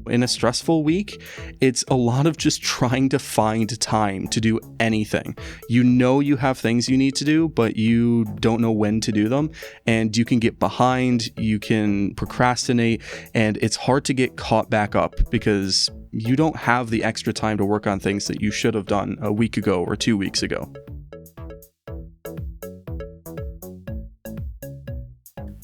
In a stressful week, it's a lot of just trying to find time to do anything. You know you have things you need to do, but you don't know when to do them. And you can get behind, you can procrastinate, and it's hard to get caught back up because you don't have the extra time to work on things that you should have done a week ago or 2 weeks ago.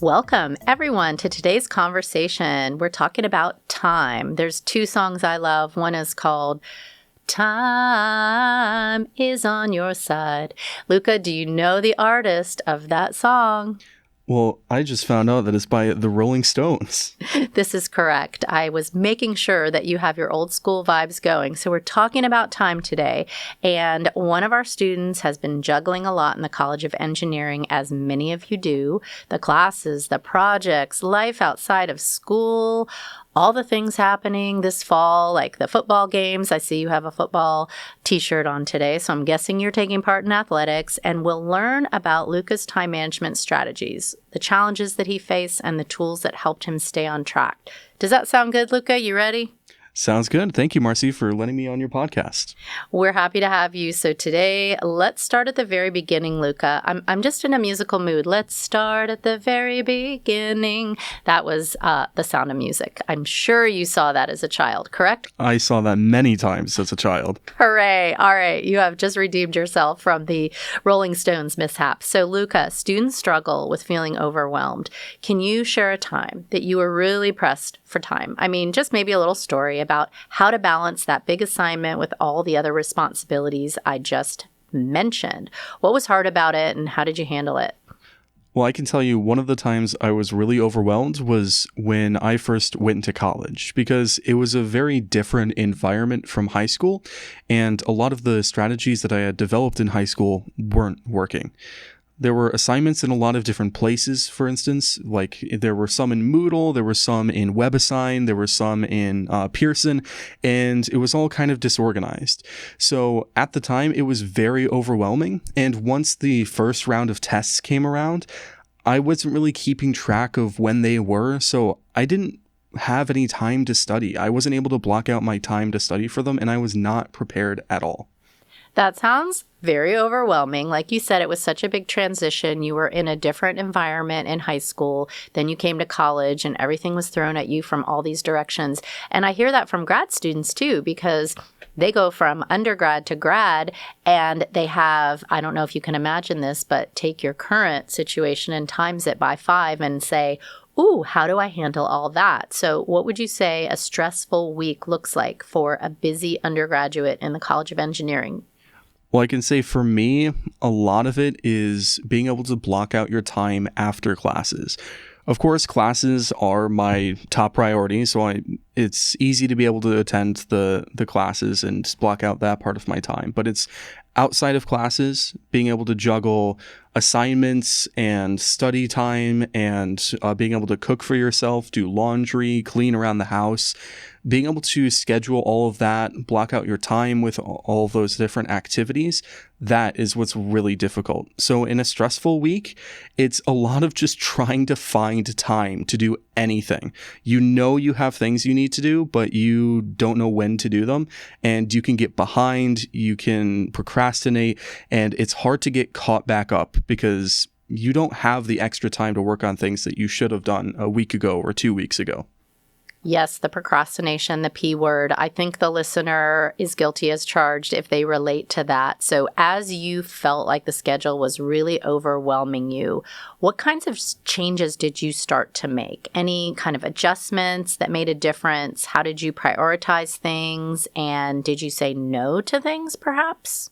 Welcome, everyone, to today's conversation. We're talking about time. There's two songs I love. One is called Time is on Your Side. Luka, do you know the artist of that song? Well, I just found out that it's by the Rolling Stones. This is correct. I was making sure that you have your old school vibes going. So we're talking about time today. And one of our students has been juggling a lot in the College of Engineering, as many of you do. The classes, the projects, life outside of school, all the things happening this fall, like the football games. I see you have a football t-shirt on today, so I'm guessing you're taking part in athletics, and we'll learn about Luka's time management strategies, the challenges that he faced, and the tools that helped him stay on track. Does that sound good, Luka? You ready? Sounds good. Thank you, Marcy, for letting me on your podcast. We're happy to have you. So today, let's start at the very beginning, Luka. I'm just in a musical mood. Let's start at the very beginning. That was The Sound of Music. I'm sure you saw that as a child, correct? I saw that many times as a child. Hooray. All right. You have just redeemed yourself from the Rolling Stones mishap. So, Luka, students struggle with feeling overwhelmed. Can you share a time that you were really pressed for time? I mean, just maybe a little story about how to balance that big assignment with all the other responsibilities I just mentioned. What was hard about it, and how did you handle it? Well, I can tell you one of the times I was really overwhelmed was when I first went into college, because it was a very different environment from high school, and a lot of the strategies that I had developed in high school weren't working. There were assignments in a lot of different places, for instance, like there were some in Moodle, there were some in WebAssign, there were some in Pearson, and it was all kind of disorganized. So at the time, it was very overwhelming. And once the first round of tests came around, I wasn't really keeping track of when they were, so I didn't have any time to study. I wasn't able to block out my time to study for them, and I was not prepared at all. That sounds very overwhelming. Like you said, it was such a big transition. You were in a different environment in high school. Then you came to college and everything was thrown at you from all these directions. And I hear that from grad students too, because they go from undergrad to grad and they have, I don't know if you can imagine this, but take your current situation and times it by 5 and say, ooh, how do I handle all that? So what would you say a stressful week looks like for a busy undergraduate in the College of Engineering? Well, I can say for me, a lot of it is being able to block out your time after classes. Of course, classes are my top priority, so it's easy to be able to attend the classes and block out that part of my time. But it's outside of classes, being able to juggle assignments and study time and being able to cook for yourself, do laundry, clean around the house, being able to schedule all of that, block out your time with all of those different activities, that is what's really difficult. So in a stressful week, it's a lot of just trying to find time to do anything. You know you have things you need to do, but you don't know when to do them. And you can get behind, you can procrastinate, and it's hard to get caught back up because you don't have the extra time to work on things that you should have done a week ago or 2 weeks ago. Yes, the procrastination, the P word. I think the listener is guilty as charged if they relate to that. So as you felt like the schedule was really overwhelming you, what kinds of changes did you start to make? Any kind of adjustments that made a difference? How did you prioritize things? And did you say no to things, perhaps?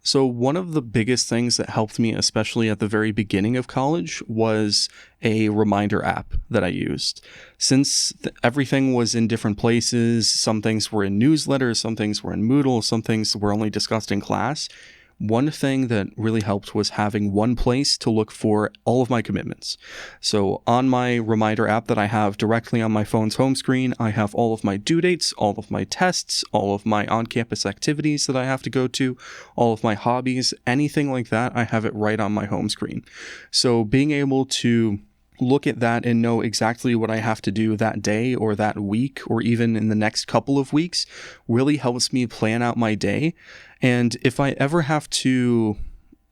So one of the biggest things that helped me, especially at the very beginning of college, was a reminder app that I used. Since everything was in different places, some things were in newsletters, some things were in Moodle, some things were only discussed in class, one thing that really helped was having one place to look for all of my commitments. So on my reminder app that I have directly on my phone's home screen, I have all of my due dates, all of my tests, all of my on-campus activities that I have to go to, all of my hobbies, anything like that, I have it right on my home screen. So being able to look at that and know exactly what I have to do that day or that week or even in the next couple of weeks really helps me plan out my day. And if I ever have to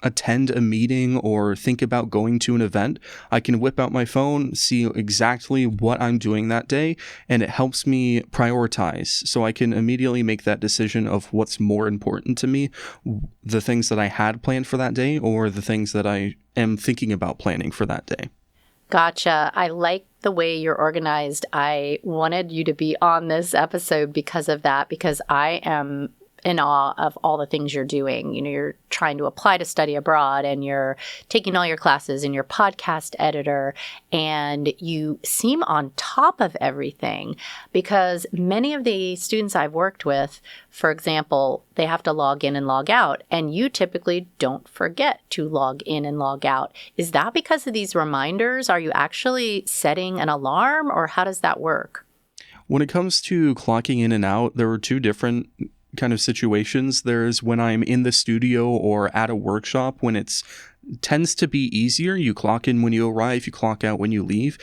attend a meeting or think about going to an event, I can whip out my phone, see exactly what I'm doing that day, and it helps me prioritize. So I can immediately make that decision of what's more important to me, the things that I had planned for that day or the things that I am thinking about planning for that day. Gotcha. I like the way you're organized. I wanted you to be on this episode because of that, because I am in awe of all the things you're doing. You know, you're trying to apply to study abroad and you're taking all your classes and you're podcast editor and you seem on top of everything because many of the students I've worked with, for example, they have to log in and log out and you typically don't forget to log in and log out. Is that because of these reminders? Are you actually setting an alarm or how does that work? When it comes to clocking in and out, there are two different kind of situations. There's when I'm in the studio or at a workshop when it's tends to be easier. You clock in when you arrive, you clock out when you leave.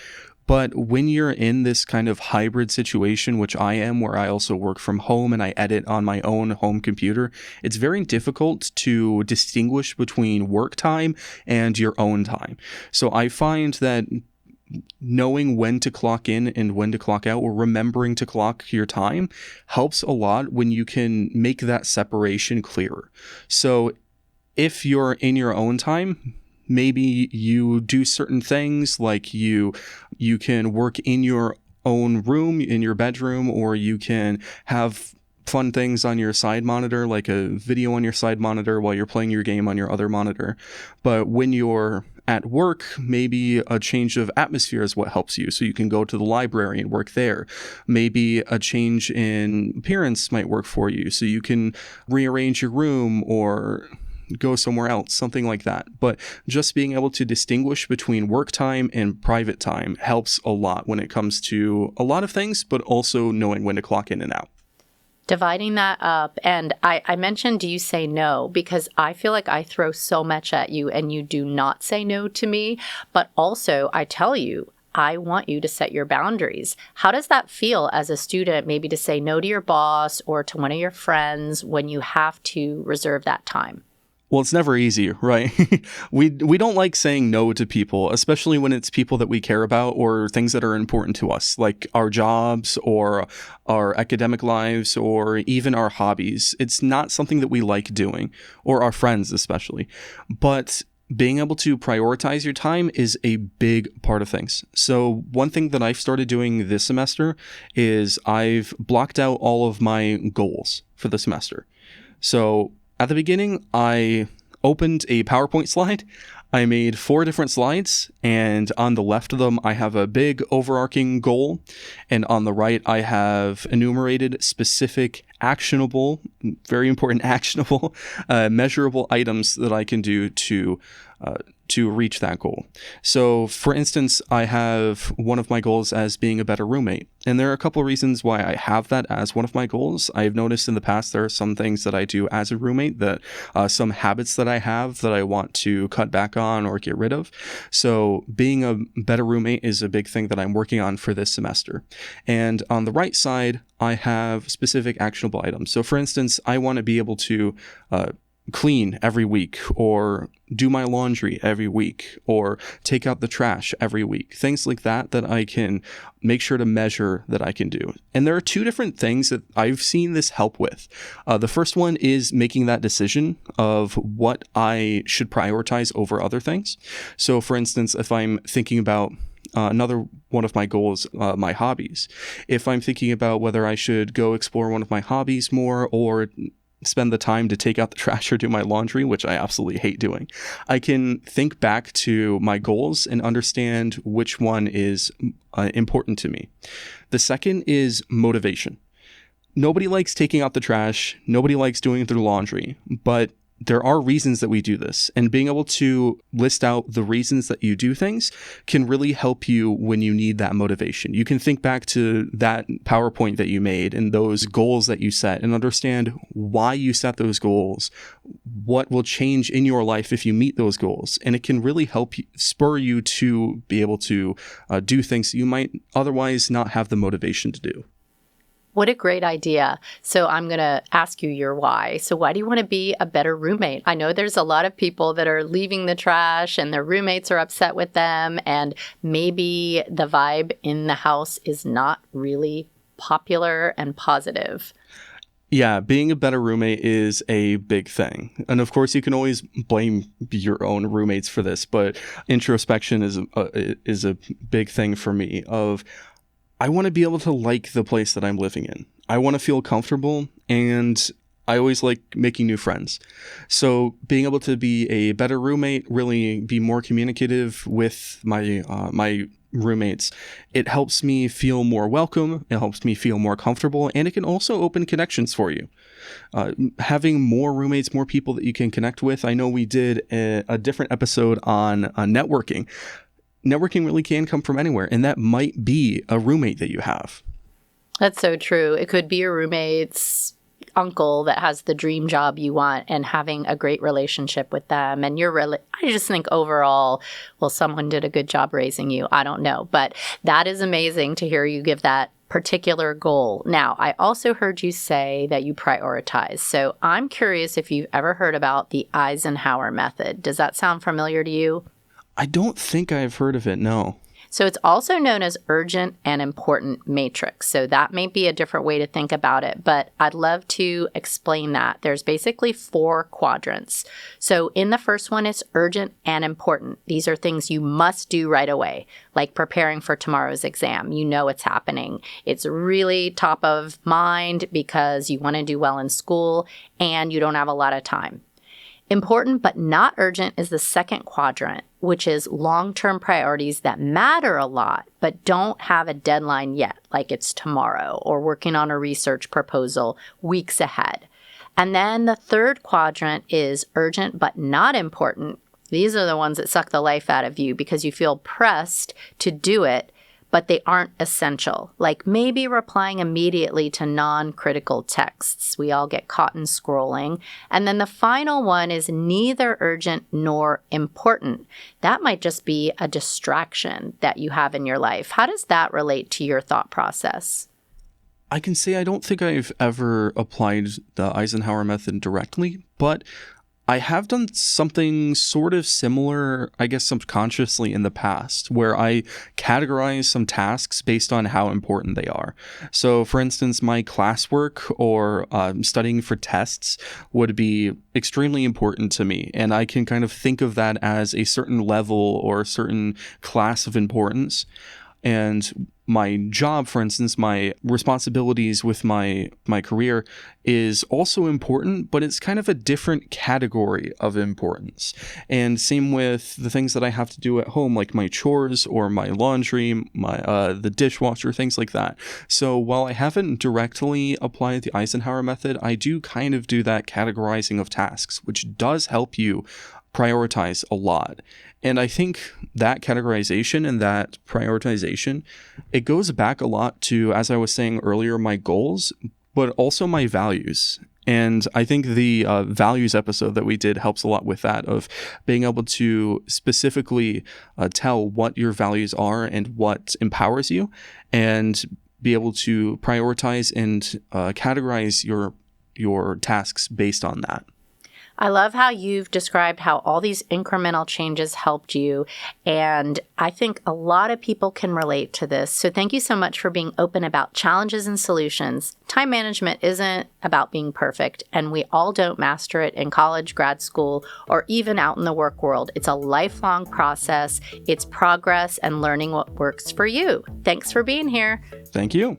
But when you're in this kind of hybrid situation, which I am, where I also work from home and I edit on my own home computer, it's very difficult to distinguish between work time and your own time. So I find that knowing when to clock in and when to clock out or remembering to clock your time helps a lot when you can make that separation clearer. So if you're in your own time, maybe you do certain things like you can work in your own room, in your bedroom, or you can have fun things on your side monitor, like a video on your side monitor while you're playing your game on your other monitor. But when you're at work, maybe a change of atmosphere is what helps you. So you can go to the library and work there. Maybe a change in appearance might work for you. So you can rearrange your room or go somewhere else, something like that. But just being able to distinguish between work time and private time helps a lot when it comes to a lot of things, but also knowing when to clock in and out. Dividing that up. And I mentioned, do you say no? Because I feel like I throw so much at you and you do not say no to me. But also I tell you, I want you to set your boundaries. How does that feel as a student, maybe to say no to your boss or to one of your friends when you have to reserve that time? Well, it's never easy, right? We don't like saying no to people, especially when it's people that we care about or things that are important to us, like our jobs or our academic lives or even our hobbies. It's not something that we like doing, or our friends especially. But being able to prioritize your time is a big part of things. So one thing that I've started doing this semester is I've blocked out all of my goals for the semester. So at the beginning, I opened a PowerPoint slide. I made 4 different slides, and on the left of them, I have a big overarching goal, and on the right, I have enumerated specific actionable, very important actionable, measurable items that I can do to reach that goal. So for instance, I have one of my goals as being a better roommate. And there are a couple of reasons why I have that as one of my goals. I've noticed in the past there are some things that I do as a roommate that some habits that I have that I want to cut back on or get rid of. So being a better roommate is a big thing that I'm working on for this semester. And on the right side, I have specific actionable items. So for instance, I want to be able to clean every week or do my laundry every week or take out the trash every week. Things like that I can make sure to measure that I can do. And there are 2 different things that I've seen this help with. The first one is making that decision of what I should prioritize over other things. So for instance, if I'm thinking about another one of my goals, my hobbies. If I'm thinking about whether I should go explore one of my hobbies more or spend the time to take out the trash or do my laundry, which I absolutely hate doing, I can think back to my goals and understand which one is important to me. The second is motivation. Nobody likes taking out the trash. Nobody likes doing their laundry, but there are reasons that we do this, and being able to list out the reasons that you do things can really help you when you need that motivation. You can think back to that PowerPoint that you made and those goals that you set and understand why you set those goals, what will change in your life if you meet those goals. And it can really help you, spur you to be able to do things you might otherwise not have the motivation to do. What a great idea. So I'm going to ask you your why. So why do you want to be a better roommate? I know there's a lot of people that are leaving the trash and their roommates are upset with them, and maybe the vibe in the house is not really popular and positive. Yeah, being a better roommate is a big thing. And of course, you can always blame your own roommates for this, but introspection is a big thing for me of I want to be able to like the place that I'm living in. I want to feel comfortable, and I always like making new friends. So being able to be a better roommate, really be more communicative with my roommates, it helps me feel more welcome, it helps me feel more comfortable, and it can also open connections for you. Having more roommates, more people that you can connect with. I know we did a different episode on networking. Networking really can come from anywhere, and that might be a roommate that you have. That's so true. It could be your roommate's uncle that has the dream job you want, and having a great relationship with them. And I just think overall, well, someone did a good job raising you. I don't know, but that is amazing to hear you give that particular goal. Now, I also heard you say that you prioritize. So I'm curious if you've ever heard about the Eisenhower method. Does that sound familiar to you? I don't think I've heard of it, no. So it's also known as urgent and important matrix. So that may be a different way to think about it, but I'd love to explain that. There's basically 4 quadrants. So in the first one, it's urgent and important. These are things you must do right away, like preparing for tomorrow's exam. You know it's happening. It's really top of mind because you want to do well in school and you don't have a lot of time. Important but not urgent is the second quadrant, which is long-term priorities that matter a lot but don't have a deadline yet, like it's tomorrow, or working on a research proposal weeks ahead. And then the third quadrant is urgent but not important. These are the ones that suck the life out of you because you feel pressed to do it, but they aren't essential, like maybe replying immediately to non-critical texts. We all get caught in scrolling. And then the final one is neither urgent nor important. That might just be a distraction that you have in your life. How does that relate to your thought process? I can say I don't think I've ever applied the Eisenhower method directly, but I have done something sort of similar, I guess subconsciously in the past, where I categorize some tasks based on how important they are. So for instance, my classwork or studying for tests would be extremely important to me. And I can kind of think of that as a certain level or a certain class of importance. And my job, for instance, my responsibilities with my career is also important, but it's kind of a different category of importance. And same with the things that I have to do at home, like my chores or my laundry, the dishwasher, things like that. So while I haven't directly applied the Eisenhower method, I do kind of do that categorizing of tasks, which does help you prioritize a lot. And I think that categorization and that prioritization, it goes back a lot to, as I was saying earlier, my goals, but also my values. And I think the values episode that we did helps a lot with that, of being able to specifically tell what your values are and what empowers you, and be able to prioritize and categorize your tasks based on that. I love how you've described how all these incremental changes helped you, and I think a lot of people can relate to this. So thank you so much for being open about challenges and solutions. Time management isn't about being perfect, and we all don't master it in college, grad school, or even out in the work world. It's a lifelong process. It's progress and learning what works for you. Thanks for being here. Thank you.